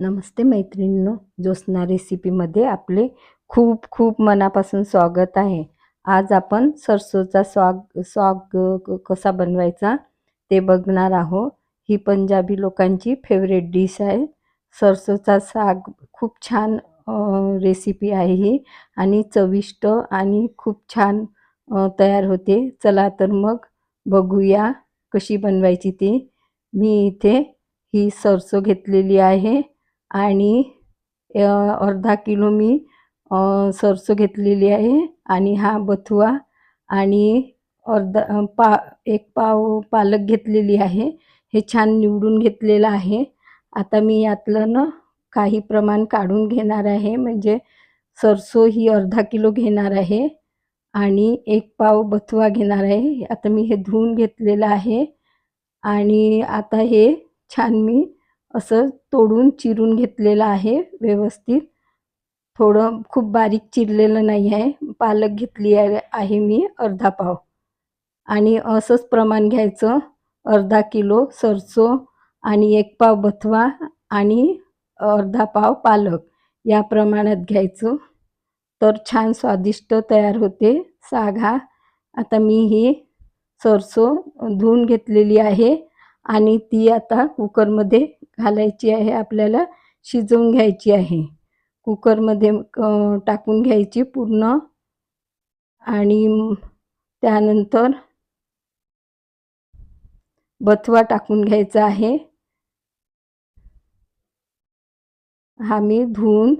नमस्ते मैत्रिणींनो, ज्योत्स्ना रेसिपीमध्ये आपले खूप खूप मनापासून स्वागत आहे। आज आपण सरसोचा स्वाग कसा बनवायचा ते बघणार आहोत। ही पंजाबी लोकांची फेवरेट डिश आहे। सरसोचा साग खूप छान रेसिपी आहे ही आणि चविष्ट आणि खूप छान तयार होते। चला तर मग बघूया कशी बनवायची ती। मी इथे ही सरसो घेतलेली आहे आणि अर्धा किलो मी सरसो घेतलेली आहे आणि हा बथुआ आणि एक पाव पालक घेतलेली आहे। हे छान निवडून घेतलेलं आहे। आता मी यातलं ना काही प्रमाण काढून घेणार आहे, म्हणजे सरसो ही अर्धा किलो घेणार आहे आणि एक पाव बथुआ घेणार आहे। आता मी हे धुवून घेतलेलं आहे आणि आता हे छान मी असं तोडून चिरून घेतलेलं आहे व्यवस्थित। थोडं खूप बारीक चिरलेलं नाही आहे। पालक घेतली आहे मी अर्धा पाव आणि असंच प्रमाण घ्यायचं। अर्धा किलो सरसो आणि एक पाव बथुआ आणि अर्धा पाव पालक या प्रमाणात घ्यायचं, तर छान स्वादिष्ट तयार होते साग हा। आता मी ही सरसो धुवून घेतलेली आहे आणि ती आता कुकरमध्ये घालायची आहे, आपल्याला शिजवून घ्यायची आहे। कुकरमध्ये टाकून घ्यायची पूर्ण आणि त्यानंतर बथुआ टाकून घ्यायचा आहे। हा मी धुवून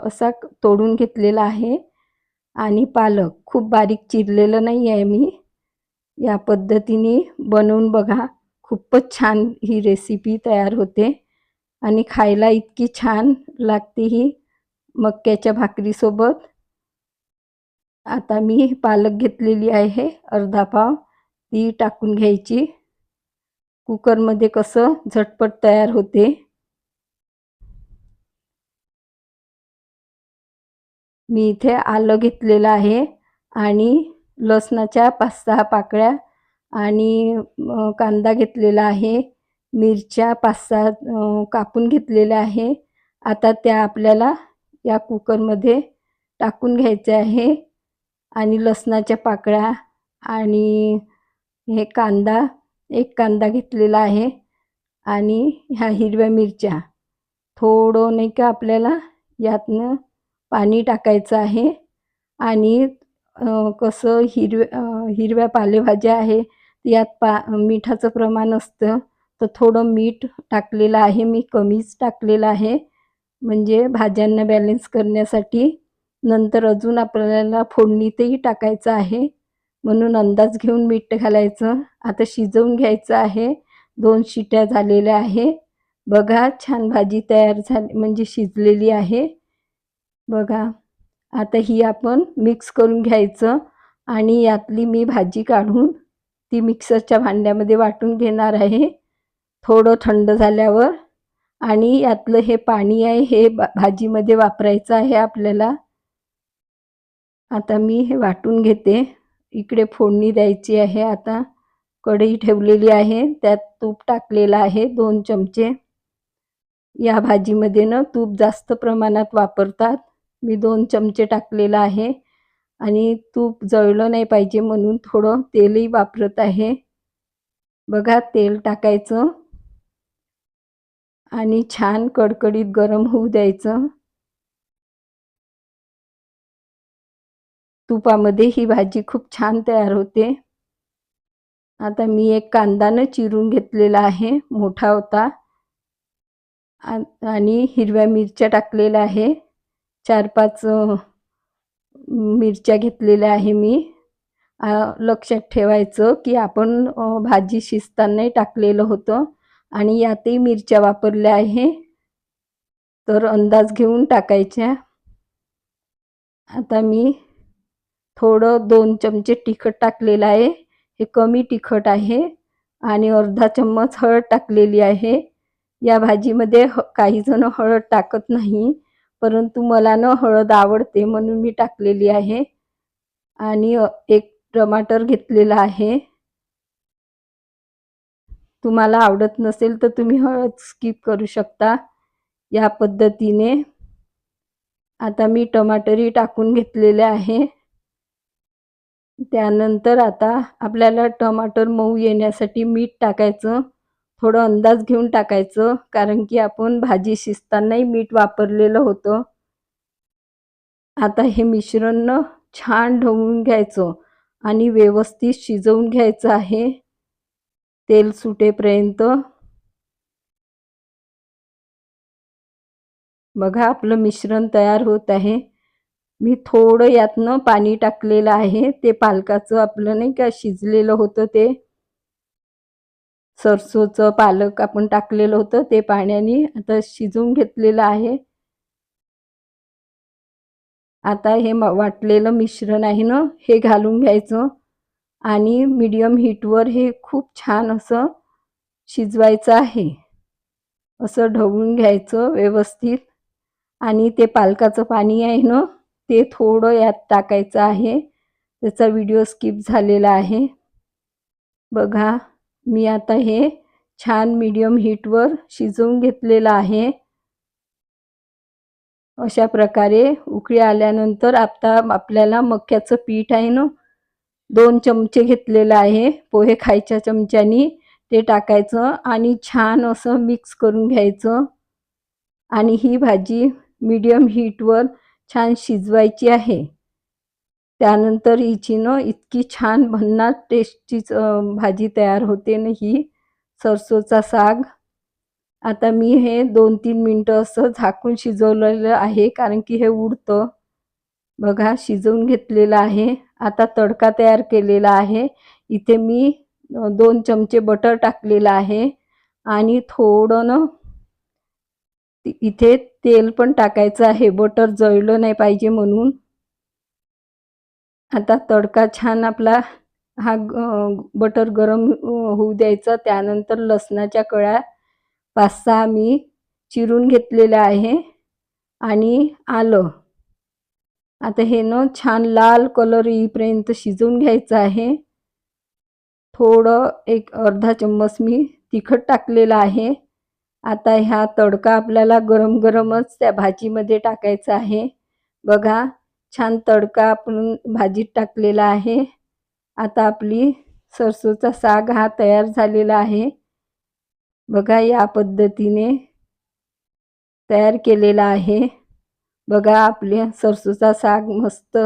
असा तोडून घेतलेला आहे आणि पालक खूप बारीक चिरलेलं नाही आहे मी। या पद्धतीने बनवून बघा, खूपच छान ही रेसिपी तयार होते आणि खायला इतकी छान लागते ही मक्याच्या भाकरीसोबत। आता मी पालक घेतलेली आहे अर्धा पाव, ती टाकून घ्यायची। कुकरमध्ये कसं झटपट तयार होते। मी इथे आलं घेतलेलं आहे आणि लसणाच्या 5-6 पाकळ्या आणि कांदा घेतलेला आहे। मिरच्या 5-6 कापून घेतलेल्या आहे। आता त्या आपल्याला या कुकरमध्ये टाकून घ्यायच्या आहे आणि लसणाच्या पाकळ्या आणि हे कांदा, एक कांदा घेतलेला आहे आणि ह्या हिरव्या मिरच्या। थोडं नाही का आपल्याला यातनं पाणी टाकायचं आहे आणि कसं हिरव्या पालेभाज्या आहे यात मिठाचं प्रमाण असतं, तर थोडं मीठ टाकलेलं आहे मी, कमीच टाकलेलं आहे म्हणजे भाज्यांना बॅलन्स करण्यासाठी। नंतर अजून आपल्याला फोडणीतही टाकायचं आहे, म्हणून अंदाज घेऊन मीठ घालायचं। आता शिजवून घ्यायचं आहे। 2 शिट्या झालेल्या आहे। बघा छान भाजी तयार झाली, म्हणजे शिजलेली आहे बघा। आता ही आपण मिक्स करून घ्यायचं आणि यातली मी भाजी काढून ती मिक्सरच्या भांड्यामध्ये वाटून घेणार आहे थोडं थंड झाल्यावर। आणि यातलं हे पाणी आहे हे भाजीमध्ये वापरायचं आहे आपल्याला। आता मी हे वाटून घेते। इकडे फोडणी द्यायची आहे। आता कढई ठेवलेली आहे, त्यात तूप टाकलेलं आहे 2 चमचे। या भाजीमध्ये ना तूप जास्त प्रमाणात वापरतात। मी 2 चमचे टाकलेलं आहे आणि तूप जळलं नाही पाहिजे म्हणून थोडं तेलही वापरत आहे। बघा तेल टाकायचं आणि छान कडकडीत गरम होऊ द्यायचं। तुपामध्ये ही भाजी खूप छान तयार होते। आता मी एक कांदा चिरून घेतलेला आहे, मोठा होता आणि हिरव्या मिरच्या टाकलेल्या आहे। 4-5 मिरच्या घेतलेल्या आहे मी। लक्षात ठेवायचं की आपण भाजी शिजताना टाकलेलं होतं आणि यातही मिरच्या वापरल्या आहे, तर अंदाज घेऊन टाकायच्या। आता मी थोडं 2 चमचे तिखट टाकलेलं आहे, हे कमी तिखट आहे आणि अर्धा चम्मच हळद टाकलेली आहे। या भाजीमध्ये काही जण हळद टाकत नाही, परंतु मला ना हळद आवडते म्हणून मी टाकलेली आहे। आणि एक टमाटर घेतलेला आहे। तुम्हाला आवडत नसेल तर तुम्ही हळद स्किप करू शकता। या पद्धतीने आता मी टमाटरही टाकून घेतलेले आहे. त्यानंतर आता आपल्याला टमाटर मऊ येण्यासाठी मीठ टाकायचं. थोडं अंदाज घेऊन टाकायचं, कारण की आपण भाजी शिजतानाही मीठ वापरलेलं होतं. आता हे मिश्रण छान ढवळून घ्यायचं आणि व्यवस्थित शिजवून घ्यायचं आहे तेल सुटेपर्यंत. बघा आपलं मिश्रण तयार होत आहे. मी थोडं यातनं पाणी टाकलेलं आहे. ते पालकाचं आपलं नाही का शिजलेलं होतं, ते सरसोचं पालक आपण टाकलेलं होतं ते पाण्याने आता शिजवून घेतलेलं आहे. आता हे वाटलेलं मिश्रण आहे ना, हे घालून घ्यायचं आणि मीडियम हीटवर हे खूप छान असं शिजवायचं आहे. असं ढवळून घ्यायचं व्यवस्थित आणि ते पालकाचं पाणी आहे ना, ते थोडं यात टाकायचं आहे. त्याचा व्हिडिओ स्किप झालेला आहे. बघा मी आता हे छान मीडियम हीटवर शिजवून घेतलेलं आहे. अशा प्रकारे उकळी आल्यानंतर आता आपल्याला मक्याचं पीठ आहे ना, 2 चमचे घेतलेलं आहे. पोहे खायच्या चमच्यानी ते टाकायचं आणि छान असं मिक्स करून घ्यायचं आणि ही भाजी मीडियम हीटवर छान शिजवायची आहे. त्यानंतर हिची ना इतकी छान भन्नाट टेस्टची भाजी तयार होते ना ही सरसोचा साग. आता मी हे 2-3 मिनिटं असं झाकून शिजवलेलं आहे, कारण की हे उडतं. बघा शिजवून घेतलेलं आहे. आता तडका तयार केलेला आहे. इथे मी 2 चमचे बटर टाकलेलं आहे आणि थोडं ना इथे तेल पण टाकायचं आहे, बटर जळलं नाही पाहिजे म्हणून. आता तडका छान आपला हा बटर गरम होऊ द्यायचा. त्यानंतर लसणाच्या कळ्या 5-6 मी चिरून घेतलेल्या आहे आणि आलं. आता हे ना छान लाल कलर येईपर्यंत शिजवून घ्यायचं आहे. थोडं एक अर्धा चम्मच मी तिखट टाकलेलं आहे. आता ह्या तडका आपल्याला गरम गरमच त्या भाजीमध्ये टाकायचा आहे. बघा छान तडका आपण भाजीत टाकलेला आहे. आता आपली सरसोचा साग हा तयार झालेला आहे. बघा या पद्धतीने तयार केलेला आहे. बघा आपले सरसोचा साग मस्त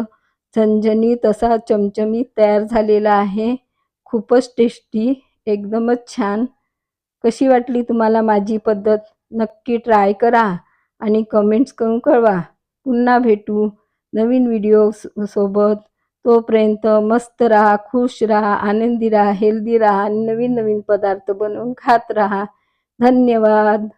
झणझणीत असा चमचमीत तयार झालेला आहे. खूपच टेस्टी, एकदमच छान. कशी वाटली तुम्हाला माझी पद्धत? नक्की ट्राय करा आणि कमेंट्स करून कळवा. पुन्हा भेटू नवीन व्हिडिओ सोबत. तोपर्यंत मस्त राहा, खुश राहा, आनंदी राहा, हेल्दी राहा आणि नवीन नवीन पदार्थ बनवून खात राहा. धन्यवाद.